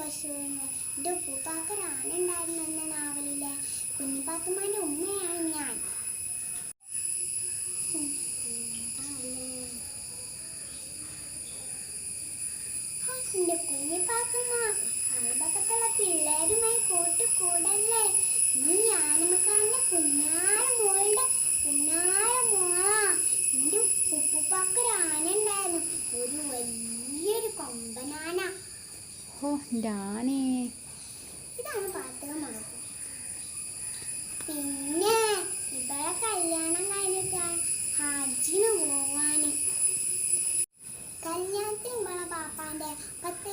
പശുവിന് എൻ്റെ ഉപ്പൂപ്പാക്ക് റാനുണ്ടായിരുന്നെന്ന നാവലിലെ കുഞ്ഞിപ്പാത്തുമാൻ്റെ ഉമ്മയാണ് ഞാൻ. എൻ്റെ കുഞ്ഞിപ്പാത്തുമ്മ അയൽപക്കത്തുള്ള പിള്ളേരുമായി കൂട്ടല്ലേ. നീ ആനമക്കാരൻ്റെ പുന്നാര മോളാ. എൻ്റെ ഉപ്പൂപ്പാക്ക് റാനുണ്ടായിരുന്നു, ഒരു വലിയൊരു കൊമ്പനാന. ഇതാണ് പാട്ടുകൾ. പിന്നെ ഇവളെ കല്യാണം കഴിഞ്ഞിട്ട് ഹജ്ജിന് പോവാന്. കല്യാണത്തിന് ഇവളെ പാപ്പാന്റെ 10